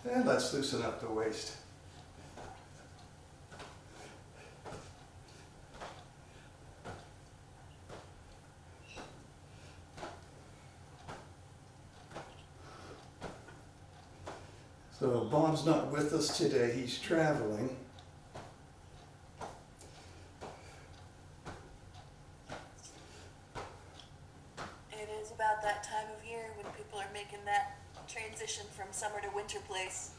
And let's loosen up the waist. So Bob's not with us today, he's traveling. It is about that time of year when people are making that transition from summer to winter place.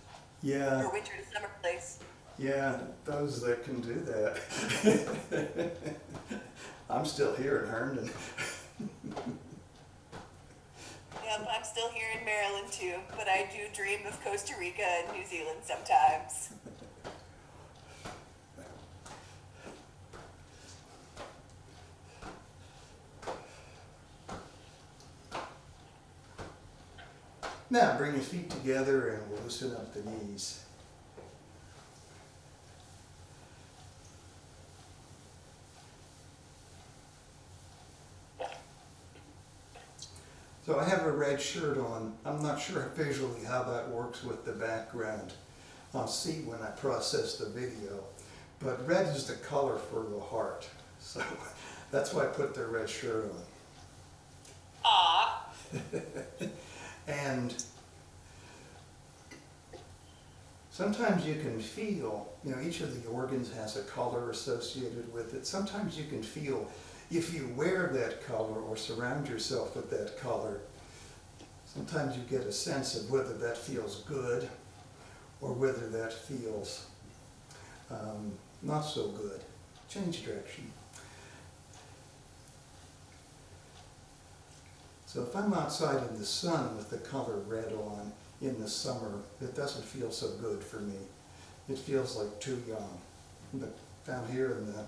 Yeah. Or winter to summer place. Yeah, those that can do that. I'm still here in Herndon. Yep, I'm still here in Maryland too, but I do dream of Costa Rica and New Zealand sometimes. Now bring your feet together and we'll loosen up the knees. So I have a red shirt on. I'm not sure visually how that works with the background. I'll see when I process the video. But red is the color for the heart. So that's why I put the red shirt on. Ah. And sometimes you can feel, each of the organs has a color associated with it. Sometimes you can feel if you wear that color or surround yourself with that color, sometimes you get a sense of whether that feels good or whether that feels not so good. Change direction. So if I'm outside in the sun with the color red on in the summer, it doesn't feel so good for me. It feels like too young. But down here in the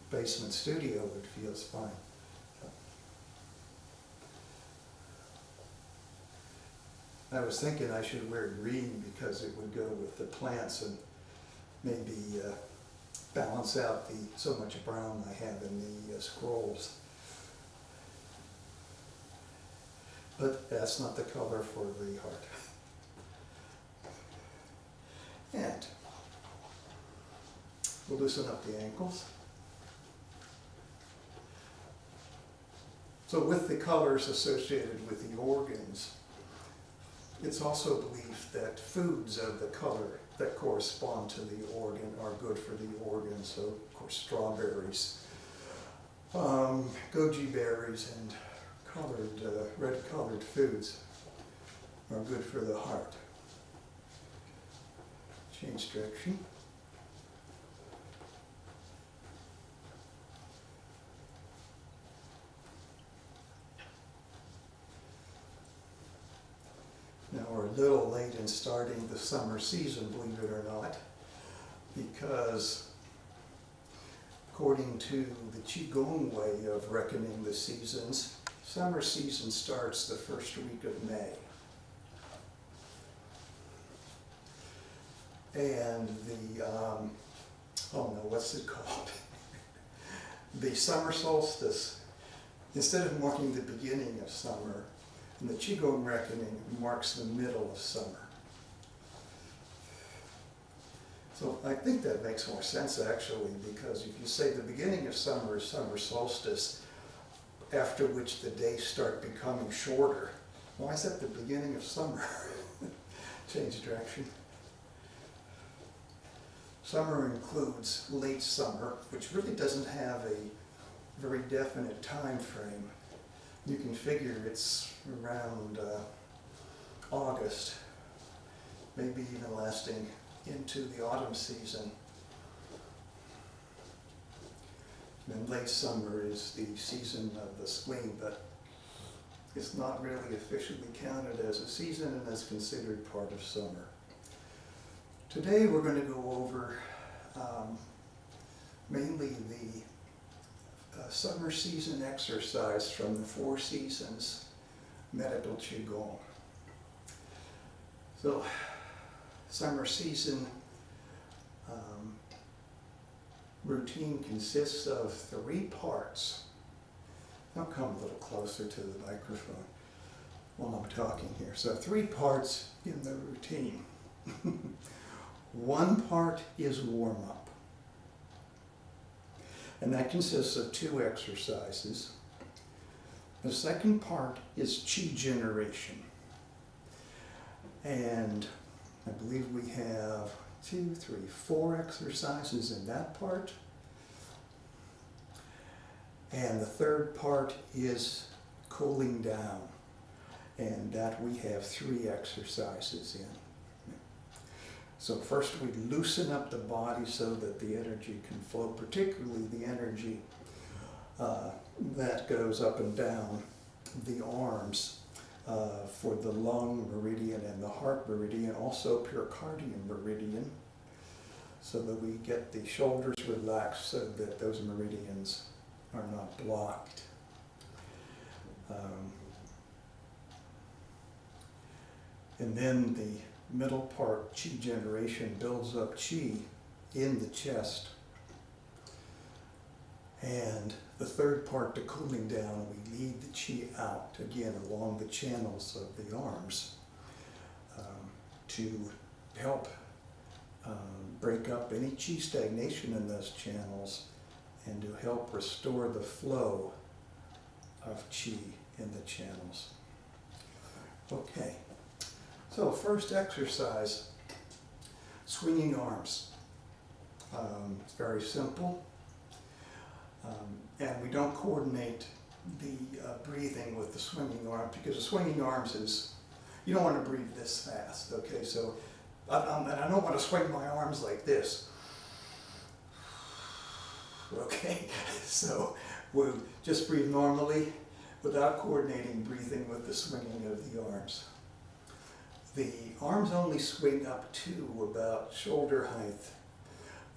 basement studio, it feels fine. I was thinking I should wear green because it would go with the plants and maybe balance out so much brown I have in the scrolls. But that's not the color for the heart. And we'll loosen up the ankles. So with the colors associated with the organs, it's also believed that foods of the color that correspond to the organ are good for the organ. So of course strawberries, goji berries, and red colored foods are good for the heart. Change direction. Now we're a little late in starting the summer season, believe it or not, because according to the Qigong way of reckoning the seasons, summer season starts the first week of May. And what's it called? The summer solstice, instead of marking the beginning of summer, in the Qigong reckoning, marks the middle of summer. So I think that makes more sense actually, because if you say the beginning of summer is summer solstice, after which the days start becoming shorter, why is that the beginning of summer? Change direction. Summer includes late summer, which really doesn't have a very definite time frame. You can figure it's around August, maybe even lasting into the autumn season. And late summer is the season of the spleen, but it's not really officially counted as a season and is considered part of summer. Today we're going to go over mainly the summer season exercise from the Four Seasons Medical Qigong. So, summer season routine consists of 3 parts. I'll come a little closer to the microphone while I'm talking here. So 3 parts in the routine. One part is warm-up, and that consists of 2 exercises. The second part is chi generation, and I believe we have 2, 3, 4 exercises in that part. And the third part is cooling down, and that we have 3 exercises in. So first we loosen up the body so that the energy can flow, particularly the energy that goes up and down the arms for the lung meridian and the heart meridian, also pericardium meridian, so that we get the shoulders relaxed so that those meridians are not blocked. And then the middle part, chi generation, builds up chi in the chest. And the third part, the cooling down, we lead the chi out, again, along the channels of the arms to help break up any chi stagnation in those channels and to help restore the flow of chi in the channels. Okay, so first exercise, swinging arms. It's very simple, and we don't coordinate the breathing with the swinging arm, because the swinging arms is, you don't want to breathe this fast, okay? So, and I don't want to swing my arms like this. Okay, so we'll just breathe normally without coordinating breathing with the swinging of the arms. The arms only swing up to about shoulder height.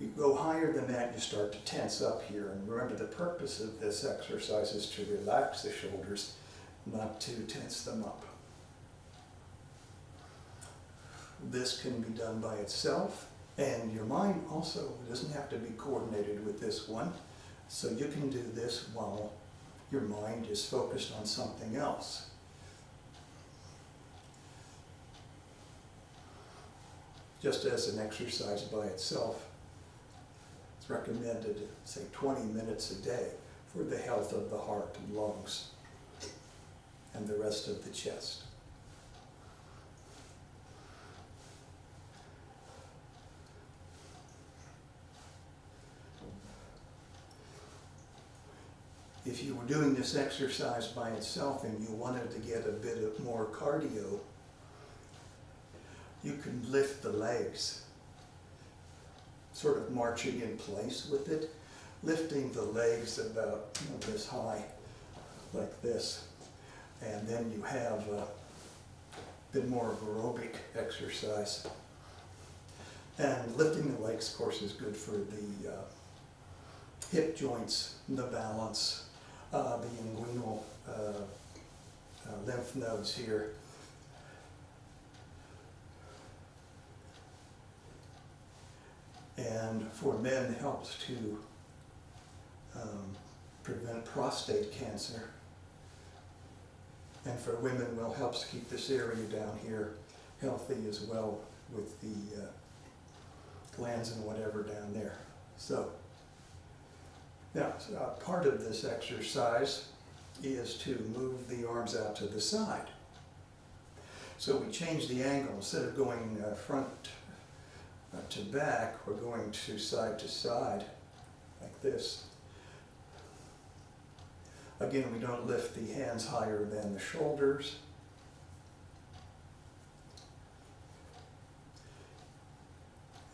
You go higher than that, you start to tense up here. And remember, the purpose of this exercise is to relax the shoulders, not to tense them up. This can be done by itself. And your mind also doesn't have to be coordinated with this one. So you can do this while your mind is focused on something else. Just as an exercise by itself, it's recommended, say, 20 minutes a day for the health of the heart and lungs and the rest of the chest. If you were doing this exercise by itself and you wanted to get a bit of more cardio, you can lift the legs, sort of marching in place with it, lifting the legs about this high, like this. And then you have a bit more of aerobic exercise. And lifting the legs, of course, is good for the hip joints, the balance, the inguinal lymph nodes here. And for men, helps to prevent prostate cancer. And for women, well, helps keep this area down here healthy as well, with the glands and whatever down there. So now, part of this exercise is to move the arms out to the side. So we change the angle. Instead of going front to back, we're going to side, like this. Again, we don't lift the hands higher than the shoulders.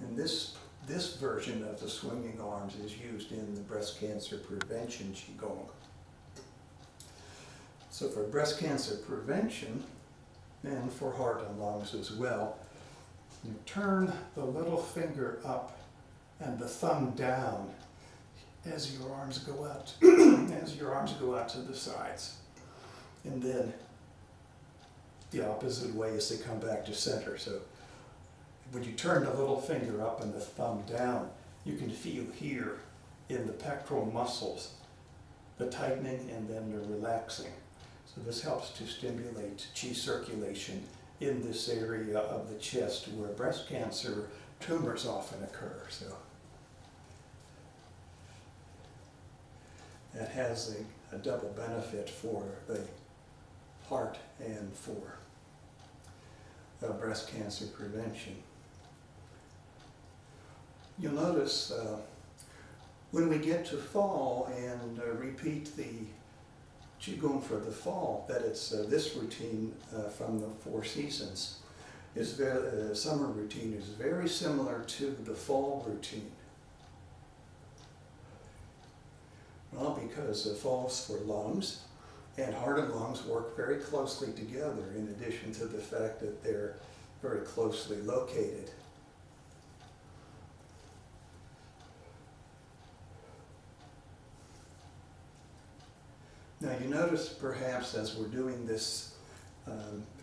And this version of the swinging arms is used in the breast cancer prevention Qigong. So for breast cancer prevention, and for heart and lungs as well, you turn the little finger up and the thumb down as your arms go out, as your arms go out to the sides. And then the opposite way as they come back to center. So when you turn the little finger up and the thumb down, you can feel here in the pectoral muscles the tightening and then the relaxing. So this helps to stimulate chi circulation in this area of the chest where breast cancer tumors often occur. So that has a double benefit for the heart and for breast cancer prevention. You'll notice when we get to fall and repeat the Qigong for the fall, that it's this routine from the Four Seasons is very, summer routine is very similar to the fall routine. Well, because the fall's for lungs, and heart and lungs work very closely together in addition to the fact that they're very closely located. Now you notice perhaps as we're doing this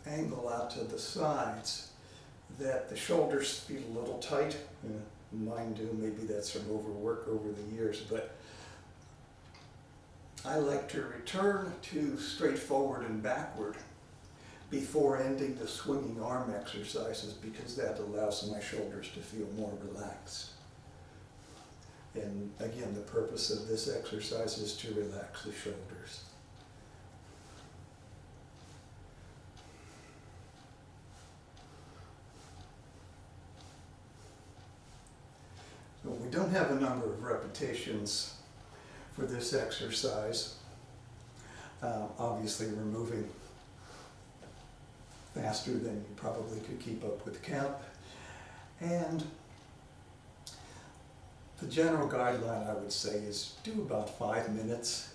angle out to the sides that the shoulders feel a little tight. Mine do, maybe that's from overwork over the years, but I like to return to straight forward and backward before ending the swinging arm exercises because that allows my shoulders to feel more relaxed. And again, the purpose of this exercise is to relax the shoulders. So we don't have a number of repetitions for this exercise. Obviously, we're moving faster than you probably could keep up with count. And the general guideline, I would say, is do about 5 minutes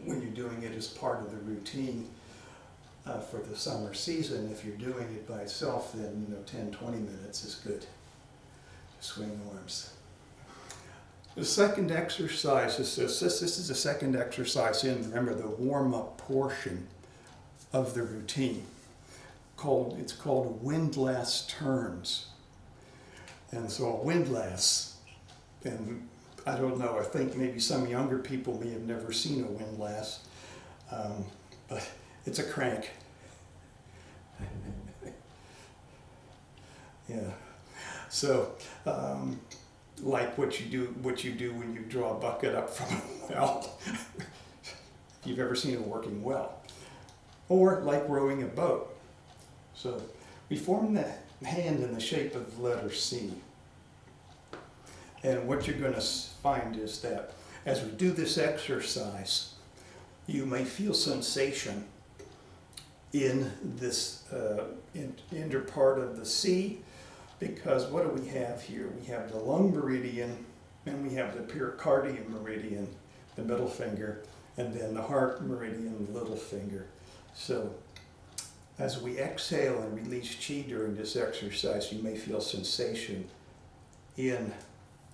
when you're doing it as part of the routine for the summer season. If you're doing it by itself, then 10-20 minutes is good to swing arms. The second exercise is this is the second exercise in, remember, the warm-up portion of the routine. It's called windlass turns. And so a windlass, and I don't know, I think maybe some younger people may have never seen a windlass, but it's a crank. Yeah. So, like what you do when you draw a bucket up from a well, if you've ever seen a working well, or like rowing a boat. So we form the hand in the shape of the letter C, and what you're going to find is that as we do this exercise, you may feel sensation in this inner part of the C. Because what do we have here? We have the lung meridian, and we have the pericardium meridian, the middle finger, and then the heart meridian, the little finger. So as we exhale and release qi during this exercise, you may feel sensation in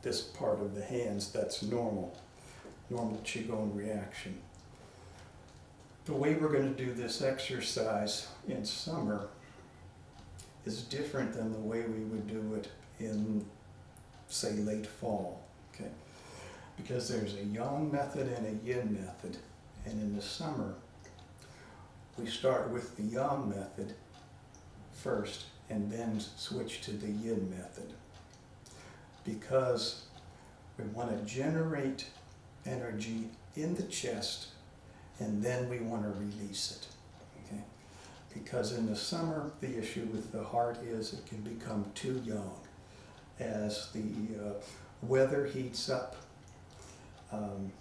this part of the hands. That's normal qigong reaction. The way we're going to do this exercise in summer is different than the way we would do it in, say, late fall, okay? Because there's a yang method and a yin method, and in the summer, we start with the yang method first, and then switch to the yin method, because we want to generate energy in the chest, and then we want to release it. Because in the summer, the issue with the heart is it can become too young. As the weather heats up and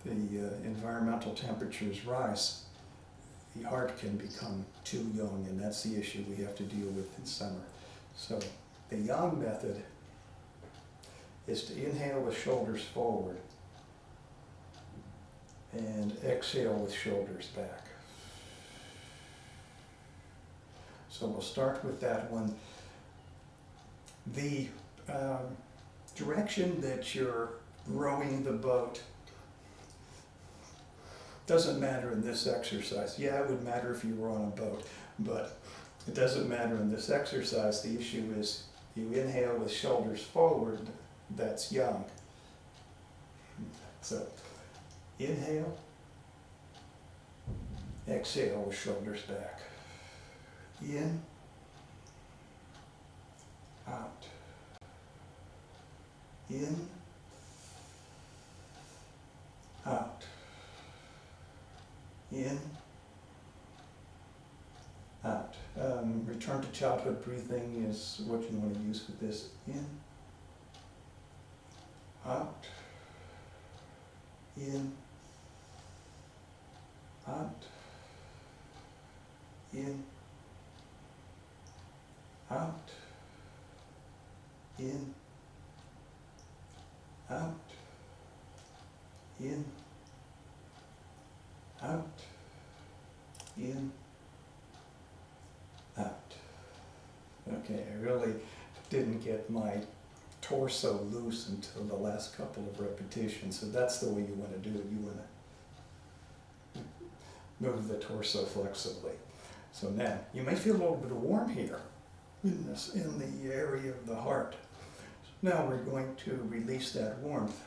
the environmental temperatures rise, the heart can become too young, and that's the issue we have to deal with in summer. So the yang method is to inhale with shoulders forward and exhale with shoulders back. So we'll start with that one. The direction that you're rowing the boat doesn't matter in this exercise. Yeah, it would matter if you were on a boat, but it doesn't matter in this exercise. The issue is you inhale with shoulders forward, that's yang. So inhale, exhale with shoulders back. in, out, in, out, in, out. Return to childhood breathing is what you want to use with this. In, out, in, out, in, out, in, out, in, out, in, out. Okay, I really didn't get my torso loose until the last couple of repetitions, so that's the way you want to do it. You want to move the torso flexibly. So now, you may feel a little bit of warm here in the area of the heart. Now we're going to release that warmth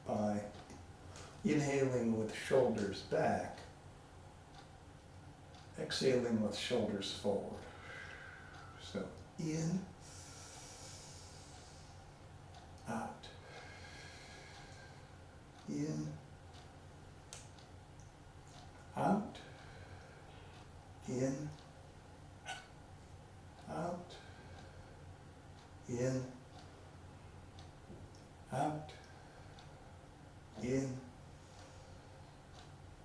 by inhaling with shoulders back, exhaling with shoulders forward. So in, out, in, out, in, out, in, out, in,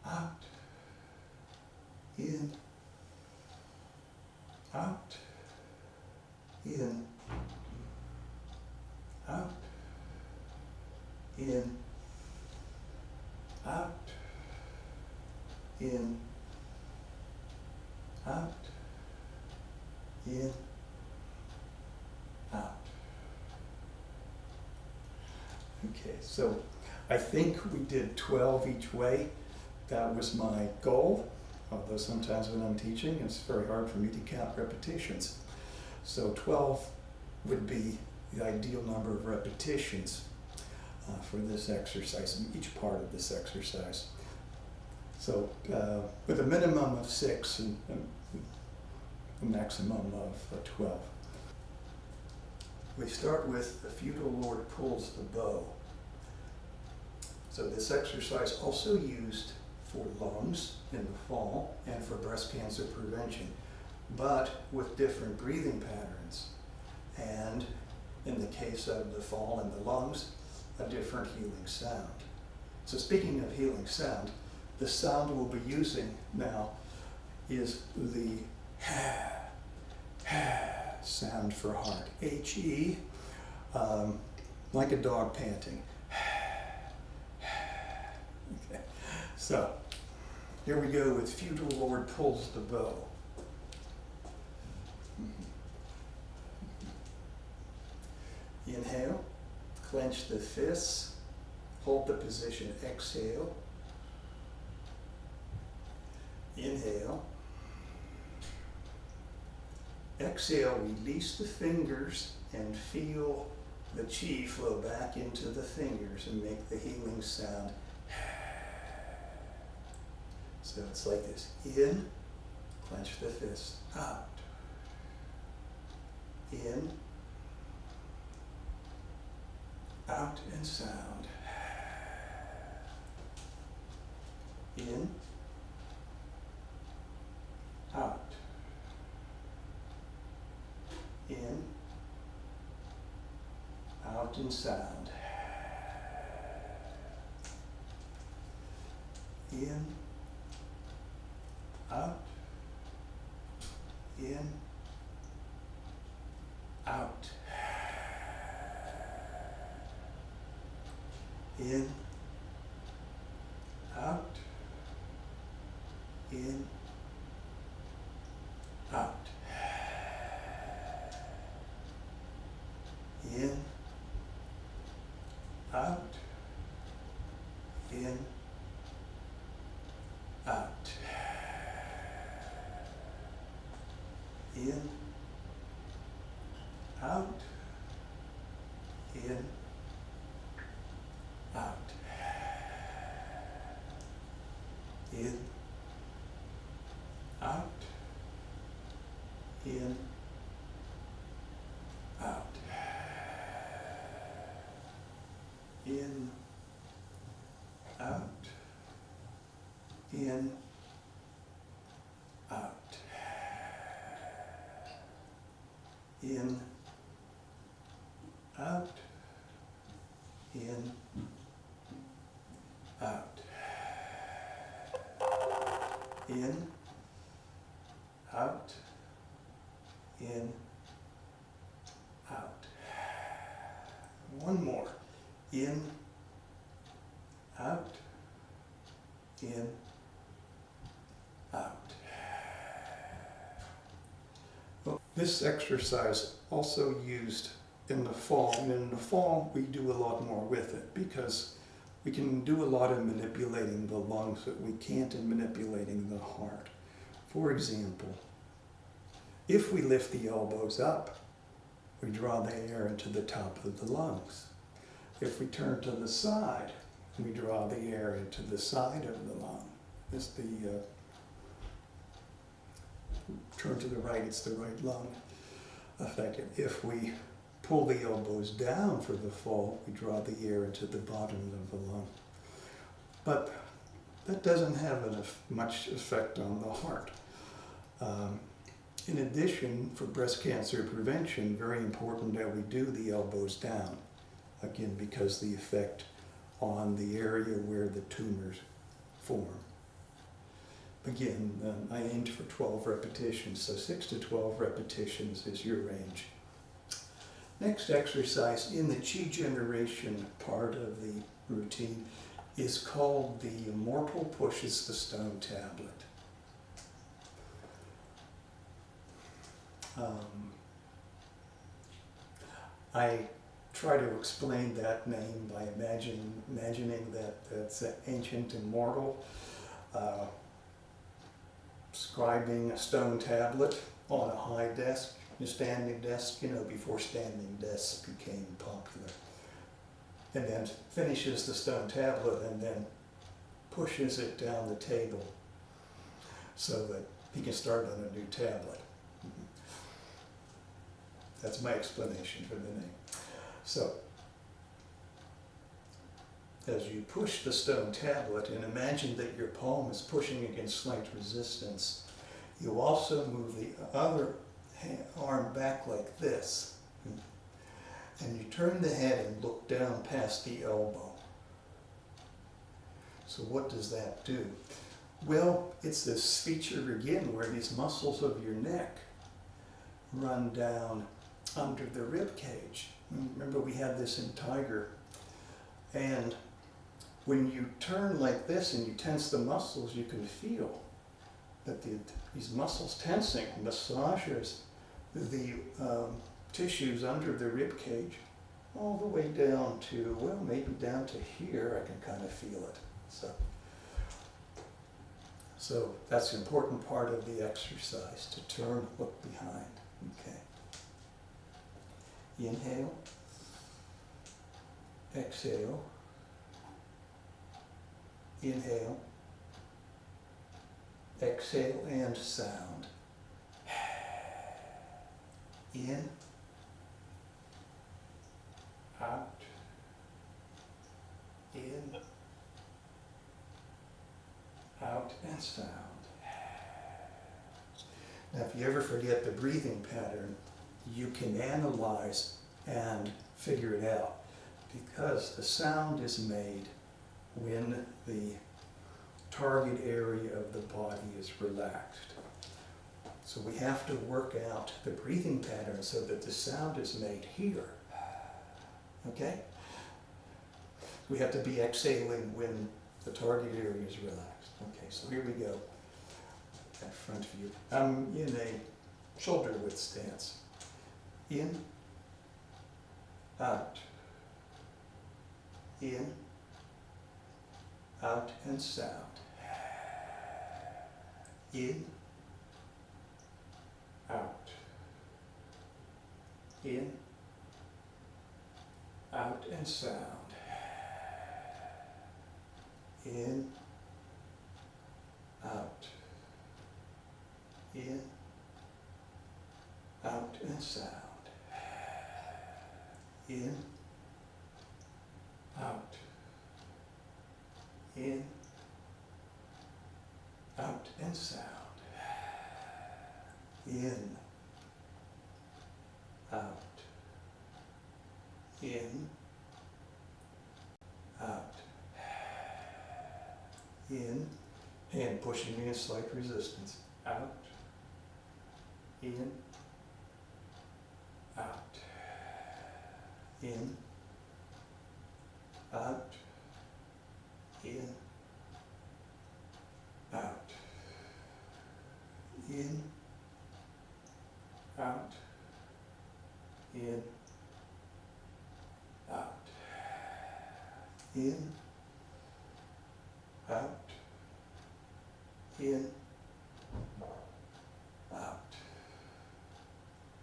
out, in, out, in, out, in, out, in, out, in, out. Okay, so I think we did 12 each way. That was my goal, although sometimes when I'm teaching, it's very hard for me to count repetitions. So 12 would be the ideal number of repetitions for this exercise, in each part of this exercise. So with a minimum of 6 and a maximum of 12. We start with the feudal lord pulls the bow. So this exercise also used for lungs in the fall and for breast cancer prevention, but with different breathing patterns. And in the case of the fall and the lungs, a different healing sound. So speaking of healing sound, the sound we'll be using now is the ha, ha sound for heart. H-E, like a dog panting. Okay. So, here we go with feudal lord pulls the bow. Inhale, clench the fists, hold the position, exhale. Inhale. Exhale, release the fingers and feel the chi flow back into the fingers and make the healing sound. So it's like this. In, clench the fist, out. In, out and sound. In, out. In, out and sound. In, out, in, out. In, out, in, out. In, out, in, out. In, out, in, out. In, out, in, out, in, out, in, out, in, out, in, out, in, out, in, out. One more. In, out, in, out. Well, this exercise also used in the fall, and in the fall we do a lot more with it because we can do a lot of manipulating the lungs that we can't in manipulating the heart. For example, if we lift the elbows up, we draw the air into the top of the lungs. If we turn to the side, we draw the air into the side of the lung. Turn to the right, it's the right lung affected. If we pull the elbows down for the fall, we draw the air into the bottom of the lung. But that doesn't have much effect on the heart. In addition, for breast cancer prevention, very important that we do the elbows down. Again, because the effect on the area where the tumors form. Again, I aimed for 12 repetitions, so 6 to 12 repetitions is your range. Next exercise in the Qi generation part of the routine is called the Mortal Pushes the Stone Tablet. I try to explain that name by imagining that it's an ancient immortal scribing a stone tablet on a high desk, a standing desk, before standing desks became popular. And then finishes the stone tablet and then pushes it down the table so that he can start on a new tablet. That's my explanation for the name. So, as you push the stone tablet and imagine that your palm is pushing against slight resistance, you also move the other arm back like this. And you turn the head and look down past the elbow. So what does that do? Well, it's this feature again where these muscles of your neck run down under the rib cage. Remember, we had this in Tiger. And when you turn like this and you tense the muscles, you can feel that these muscles tensing massages the tissues under the rib cage all the way down to, well, maybe down to here. I can kind of feel it. So that's an important part of the exercise, to turn, look behind. Okay. Inhale. Exhale. Inhale. Exhale and sound. In. Out. In. Out and sound. Now, if you ever forget the breathing pattern, you can analyze and figure it out, because the sound is made when the target area of the body is relaxed. So we have to work out the breathing pattern so that the sound is made here. Okay? We have to be exhaling when the target area is relaxed. Okay, so here we go. That front view. I'm in a shoulder width stance. In, out, in, out and sound. In, out, in, out and sound. In, out, in, sound. In, out, in, out, and sound. In, out, in, out, in, and pushing in slight resistance, out, in, out, in, out, in, out, in, out, in, out, in, out, in, out,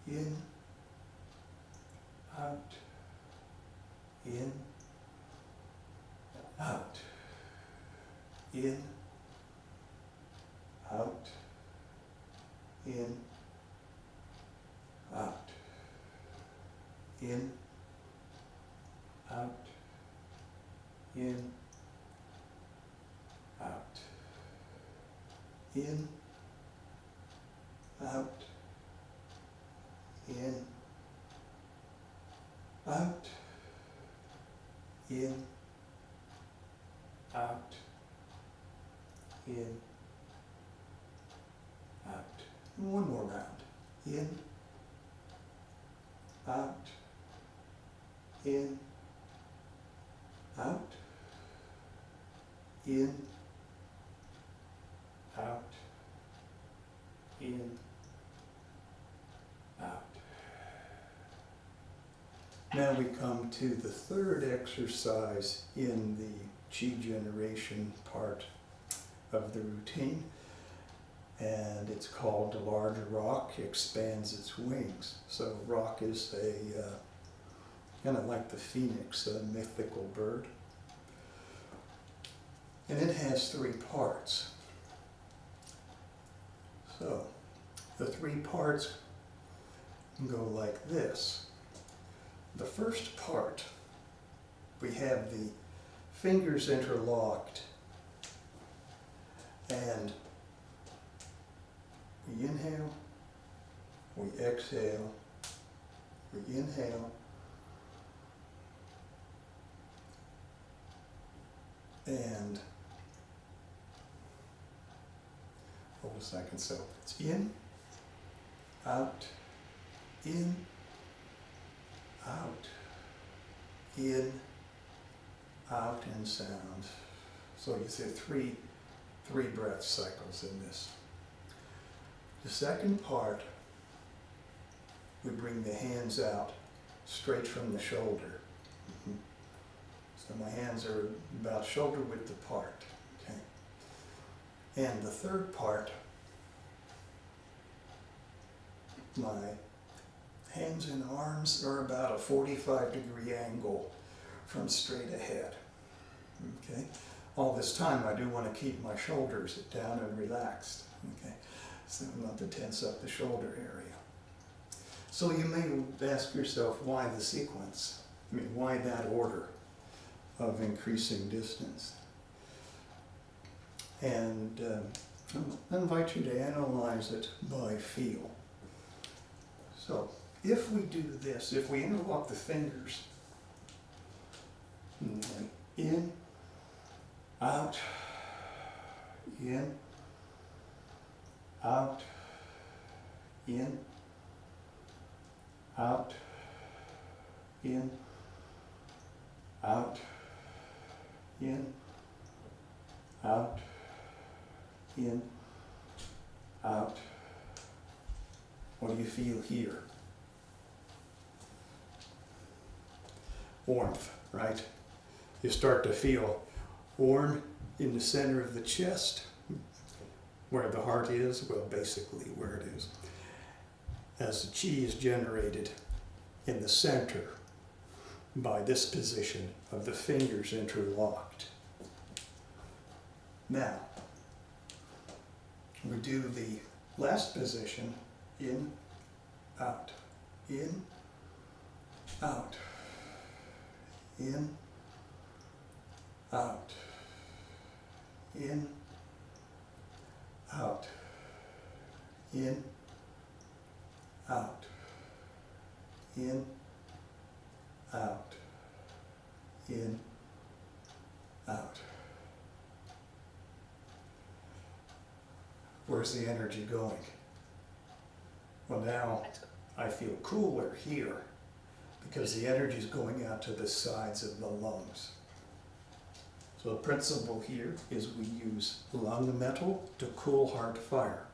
in, out, in, out, in, out, in, out, in, out, in, out, in, out, in, out, in, out, in, out. One more round. In, out, in, out, in, out, in, out. Now we come to the third exercise in the Qi generation part of the routine, and it's called "The Large Rock Expands Its Wings." So rock is a kind of like the phoenix, a mythical bird, and it has three parts. So the three parts go like this. The first part, we have the fingers interlocked, and we inhale, we exhale, we inhale, and hold a second. So it's in, out, in, out, in, out, and sound. So you see three breath cycles in this. The second part, we bring the hands out straight from the shoulder. So my hands are about shoulder width apart. Okay. And the third part, my hands and arms are about a 45-degree angle from straight ahead. Okay. All this time I do want to keep my shoulders down and relaxed. Okay. So not to tense up the shoulder area. So you may ask yourself, why the sequence? I mean, why that order of increasing distance? And I invite you to analyze it by feel. So if we do this, if we interlock the fingers, in, out, in, out, in, out, in, out, in, out, in, out. What do you feel here? Warmth, right? You start to feel warm in the center of the chest, where the heart is, well, basically where it is, as the qi is generated in the center by this position of the fingers interlocked. Now, we do the last position, in, out, in, out, in, out, in, out, in, out, in, out, in, out. Where's the energy going? Well, now I feel cooler here because the energy is going out to the sides of the lungs. So the principle here is we use lung metal to cool heart fire.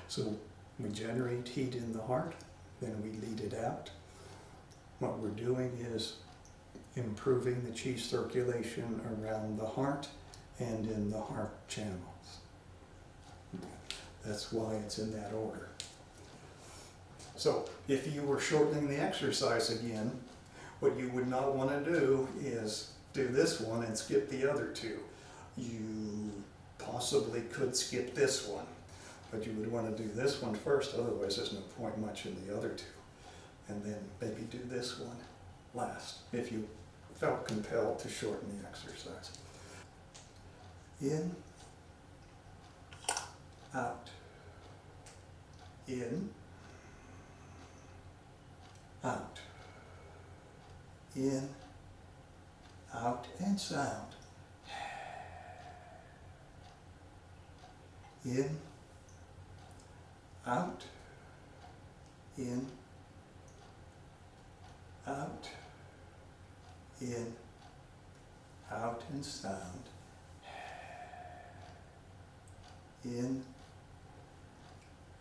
So we generate heat in the heart, then we lead it out. What we're doing is improving the qi circulation around the heart and in the heart channels. That's why it's in that order. So if you were shortening the exercise again, what you would not want to do is do this one and skip the other two. You possibly could skip this one, but you would want to do this one first, otherwise there's no point much in the other two. And then maybe do this one last, if you felt compelled to shorten the exercise. In, out, in, out, in, out, and sound. In, out, in, out, in, out, and sound. In,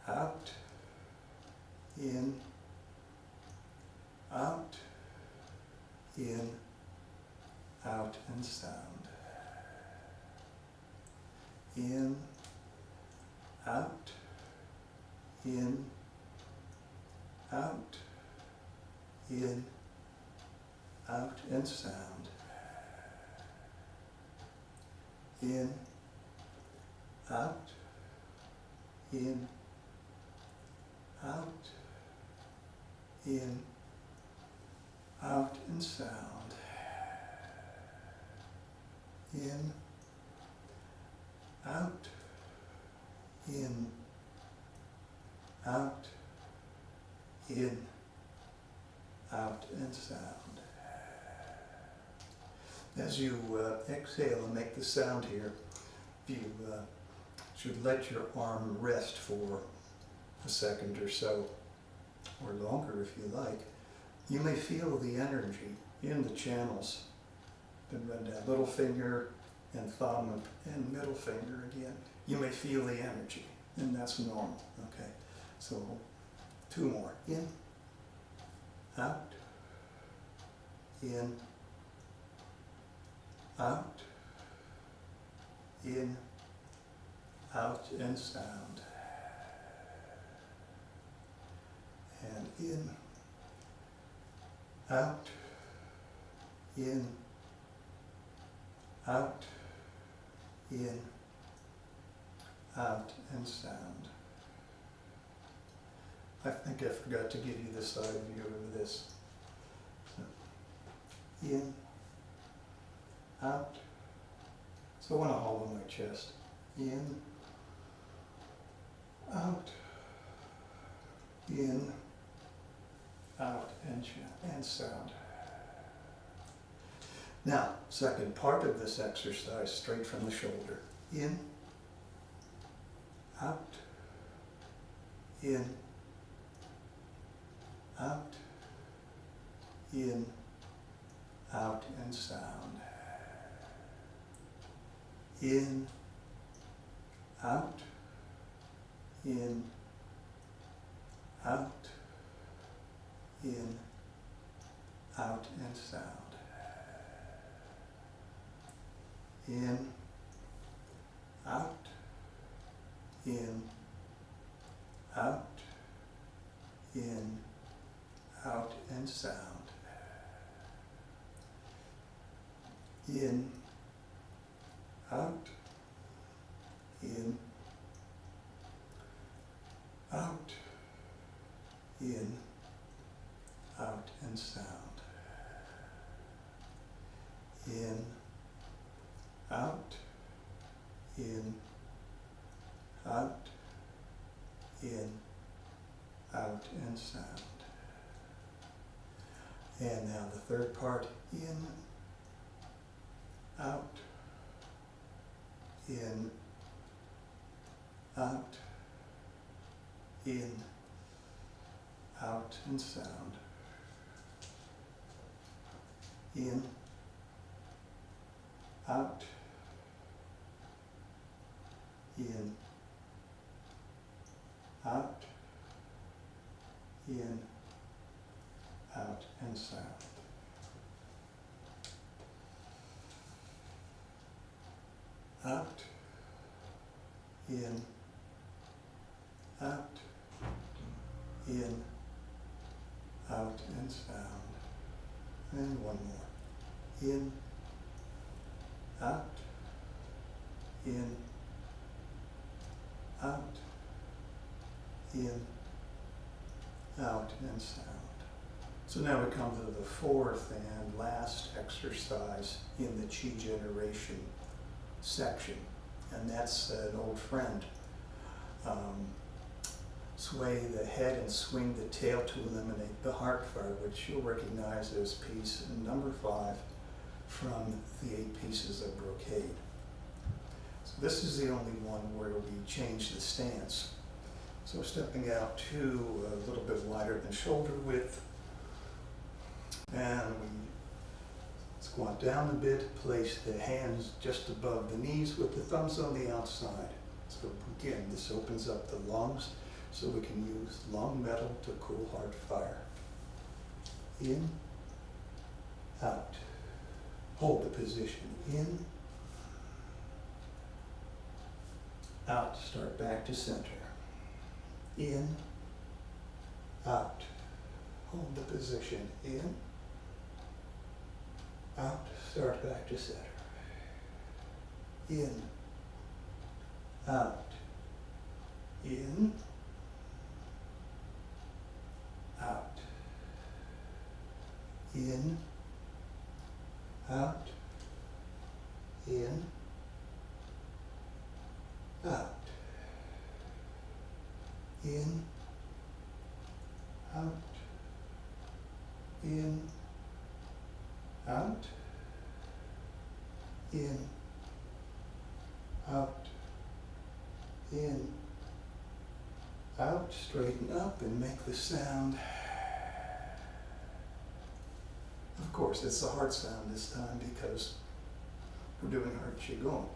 out, in, out, in, out, and sound. In, out, in, out, in, out, and sound. In, out, in, out, in, out, and sound. In, out, in, out, in, out, and sound. As you exhale and make the sound here, you should let your arm rest for a second or so, or longer if you like. You may feel the energy in the channels. Then run down little finger and thumb and middle finger again. You may feel the energy, and that's normal, okay? So 2 more. In, out, in, out, in, out, and sound. And in, out, in, out, in, out, and sound. I think I forgot to give you the side view of this. So, in, out. So I want to hollow my chest. In, out, in, out, and sound. Now, second part of this exercise, straight from the shoulder. In, out, in, out, in, out, and sound. In, out, in, out, in, out, and sound. In, out, in, out, in, out, and sound. In, out, in, out, in, out, in, out, in, out, and sound. And now the third part, in, out, in, out, in, out, and sound. In, out, in, out, in, out, and sound. Out, in, out, in, out, and sound. And one more. In, out, in, out, in, out, and sound. So now we come to the fourth and last exercise in the Qi generation section, and that's an old friend. Sway the head and swing the tail to eliminate the heart fire, which you'll recognize as piece number 5 from the 8 pieces of brocade. So this is the only one where we change the stance. So stepping out to a little bit wider than shoulder width, and we squat down a bit, place the hands just above the knees with the thumbs on the outside. So again, this opens up the lungs, so we can use lung metal to cool heart fire. In, out. Hold the position. In, out. Start back to center. In, out. Hold the position. In, out. Start back to center. In, out. In, out, in, out, in, out, in, out, in, out, in, out, in, out, straighten up and make the sound. Of course, it's the heart sound this time because we're doing heart Qigong.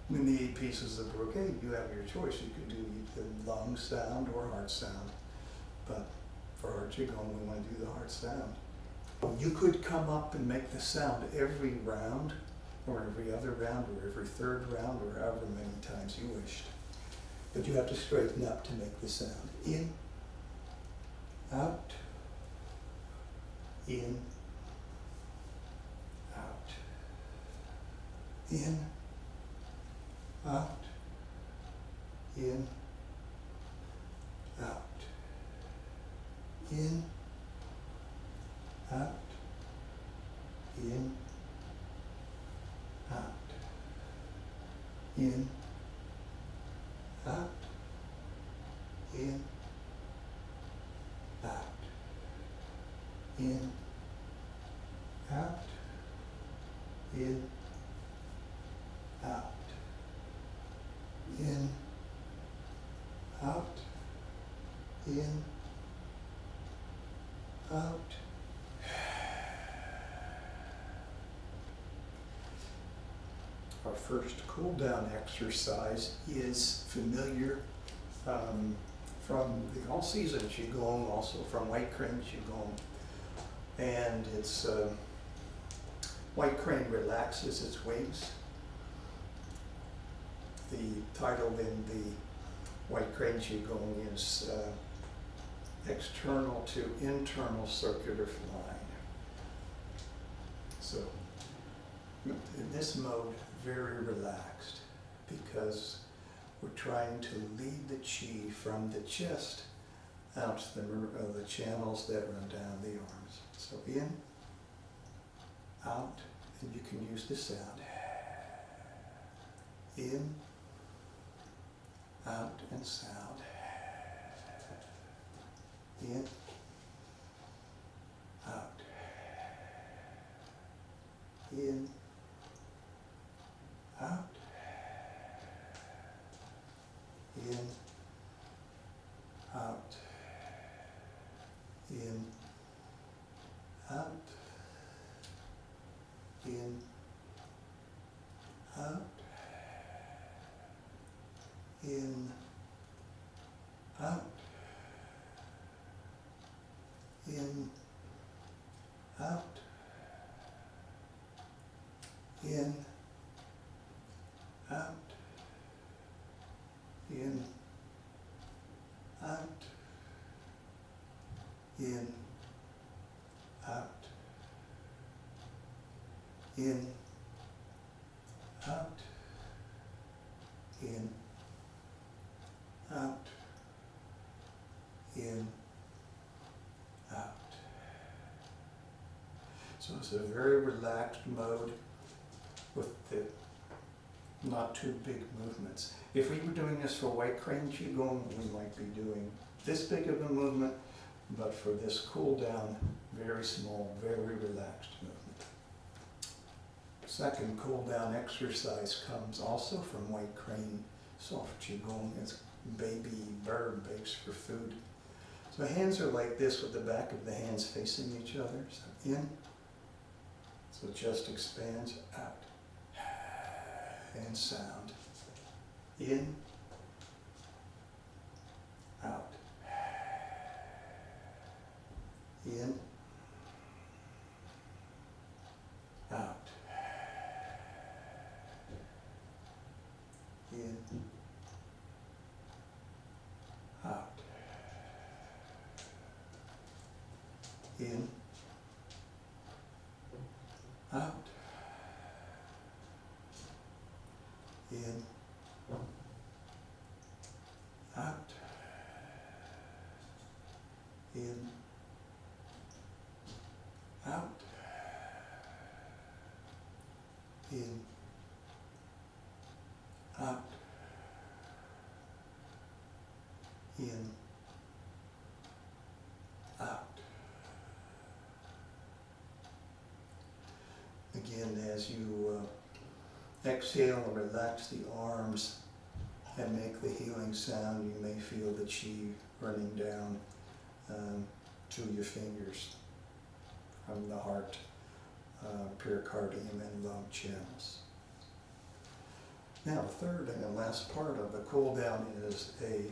In the 8 pieces of brocade, you have your choice. You could do the lung sound or heart sound. But for heart Qigong, we want to do the heart sound. You could come up and make the sound every round, or every other round, or every third round, or however many times you wished. But you have to straighten up to make the sound. In, out, in, out, in, out, in, out, in, out, in, out, in, out, in, out, in, out, in, out, in, out, in, out. Our first cool down exercise is familiar from the All Seasons Qigong, also from White Crane Qigong. And it's White Crane relaxes its wings. The title in the White Crane Qigong is external to internal circular flying. So in this mode, very relaxed, because we're trying to lead the qi from the chest out to the channels that run down the arms. So in, out, And you can use this sound. In, out, and sound. In, out. In, out. In, out. In, out. In, out. In, out. In, out. In, out. In, out. In, out. In, out. In, out. In, out. So it's a very relaxed mode with the not too big movements. If we were doing this for White Crane Qigong, we might be doing this big of a movement, but for this cool down, very small, very relaxed movement. Second cool down exercise comes also from White Crane Soft Qigong. It's baby bird bakes for food. So hands are like this with the back of the hands facing each other. So in, so chest expands, out, and sound. In, out. In, out. In, out. In, out. In, out. In, out. In, out. In, out. Again, as you exhale and relax the arms and make the healing sound, you may feel the chi running down to your fingers from the heart, pericardium, and lung channels. Now, the third and the last part of the cool down is a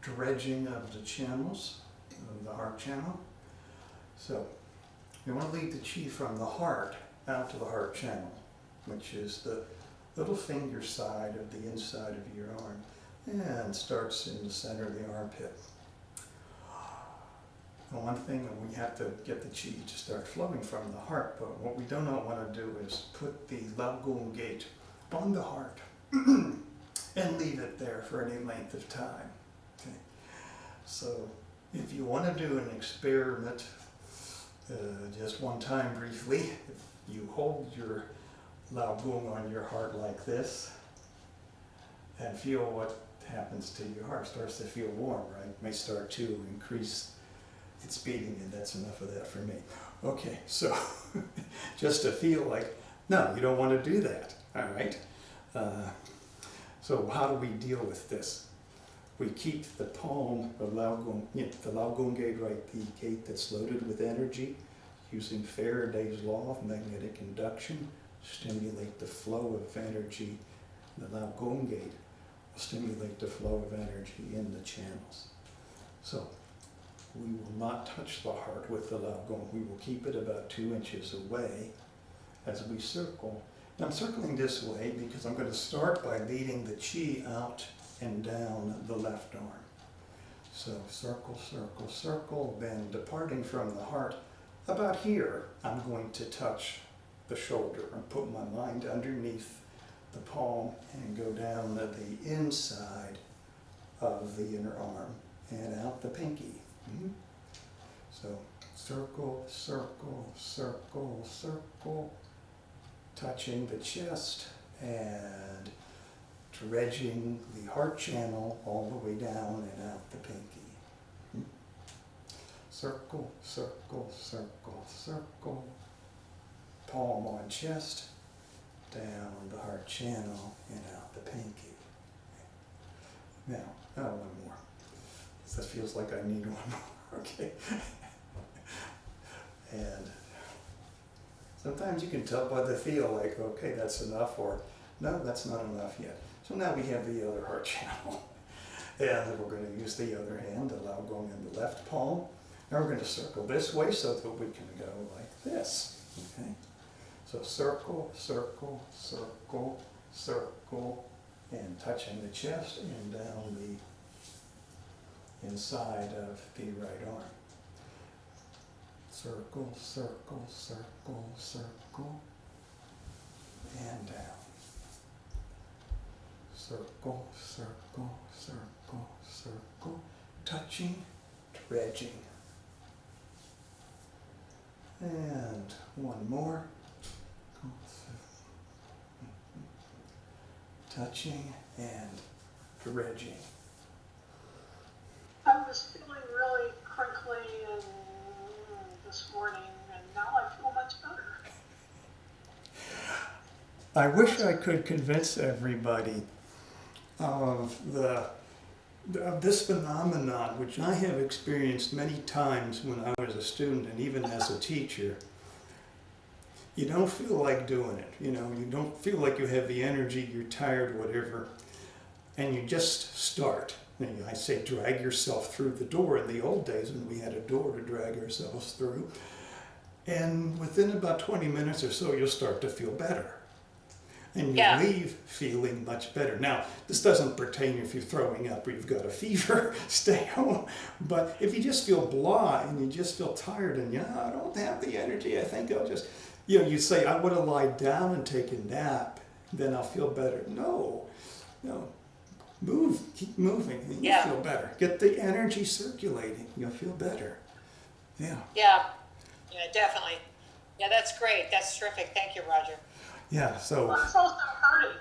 dredging of the channels, of the heart channel. So, we want to lead the chi from the heart out to the heart channel, which is the little finger side of the inside of your arm, and starts in the center of the armpit. The one thing that we have to get the chi to start flowing from the heart, but what we do not want to do is put the Lao Gong gate on the heart and leave it there for any length of time. Okay. So if you want to do an experiment, just one time briefly, if you hold your Lao Gong on your heart like this and feel what happens to your heart. It starts to feel warm, right? It may start to increase its beating, and that's enough of that for me. Okay, so just to feel like, no, you don't want to do that, all right? So how do we deal with this? We keep the palm of Lao Gong, the Lao Gong gate, right, the gate that's loaded with energy, using Faraday's law of magnetic induction, stimulate the flow of energy. The Lao Gong gate will stimulate the flow of energy in the channels. So we will not touch the heart with the Lao Gong. We will keep it about 2 inches away as we circle. And I'm circling this way because I'm going to start by leading the chi out and down the left arm. So circle, circle, circle, then departing from the heart. About here, I'm going to touch the shoulder and put my mind underneath the palm and go down the inside of the inner arm and out the pinky. So circle, circle, circle, circle, touching the chest and dredging the heart channel all the way down and out the pinky. Circle, circle, circle, circle. Palm on chest, down the heart channel and out the pinky. Now, one more. That feels like I need one more. Okay. And sometimes you can tell by the feel, like, okay, that's enough, or no, that's not enough yet. So now we have the other heart channel. And we're going to use the other hand, allow going in the left palm. Now we're going to circle this way so that we can go like this. Okay? So circle, circle, circle, circle, and touching the chest and down the inside of the right arm. Circle, circle, circle, circle, and down. Circle, circle, circle, circle, touching, dredging. And one more. Touching and dredging. I was feeling really crinkly and this morning, and now I feel much better. I wish I could convince everybody of this phenomenon, which I have experienced many times when I was a student and even as a teacher. You don't feel like doing it, you don't feel like you have the energy, you're tired, whatever, and you just start. And I say drag yourself through the door. In the old days when we had a door to drag ourselves through, and within about 20 minutes or so you'll start to feel better. And you leave feeling much better. Now, this doesn't pertain if you're throwing up or you've got a fever, stay home. But if you just feel blah and you just feel tired and I don't have the energy, I think I'll just, you say, I want to lie down and take a nap, then I'll feel better. No, move, keep moving, and you'll feel better. Get the energy circulating, you'll feel better. Yeah, definitely. Yeah, that's great. That's terrific. Thank you, Roger. Yeah, so. Well, it's also hurting.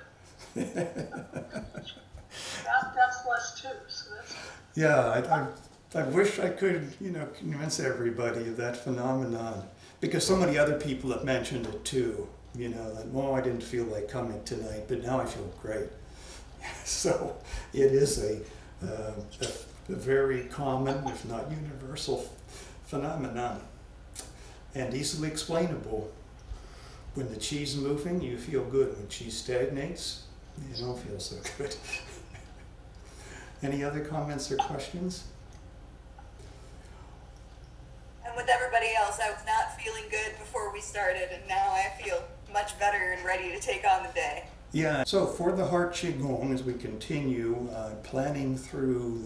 That's less too, so that's. Yeah, I wish I could, convince everybody of that phenomenon, because so many other people have mentioned it too. That, I didn't feel like coming tonight, but now I feel great. So it is a very common, if not universal, phenomenon, and easily explainable. When the chi's moving, you feel good. When chi stagnates, you don't feel so good. Any other comments or questions? And with everybody else, I was not feeling good before we started, and now I feel much better and ready to take on the day. Yeah, so for the Heart Qigong, as we continue planning through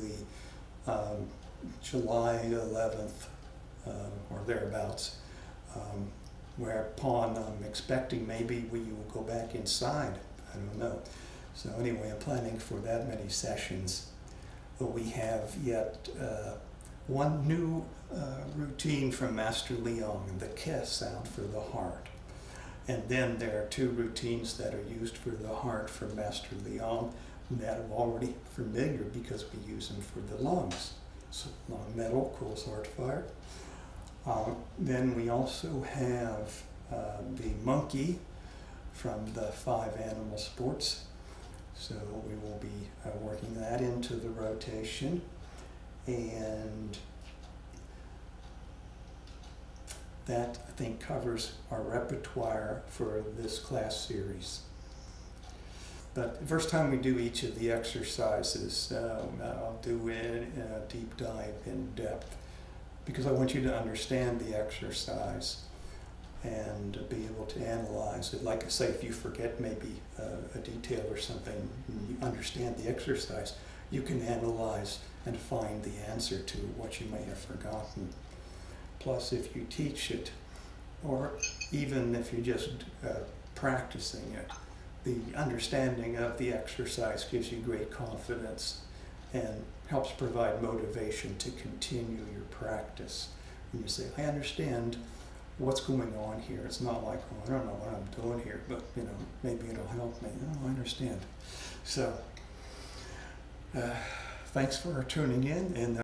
the July 11th or thereabouts, whereupon I'm expecting maybe we will go back inside. I don't know. So anyway, I'm planning for that many sessions. But we have yet one new routine from Master Leong, the Ke sound for the heart. And then there are two routines that are used for the heart from Master Leong that are already familiar because we use them for the lungs. So lung metal, cools heart fire. Then we also have the monkey from the 5 animal sports. So we will be working that into the rotation. And that, I think, covers our repertoire for this class series. But the first time we do each of the exercises, I'll do a deep dive in depth, because I want you to understand the exercise and be able to analyze it. Like I say, if you forget maybe a detail or something, and you understand the exercise, you can analyze and find the answer to what you may have forgotten. Plus, if you teach it, or even if you're just practicing it, the understanding of the exercise gives you great confidence and helps provide motivation to continue your practice. When you say, I understand what's going on here. It's not like, oh, I don't know what I'm doing here, but you know, maybe it'll help me. Oh, I understand. So, thanks for tuning in, and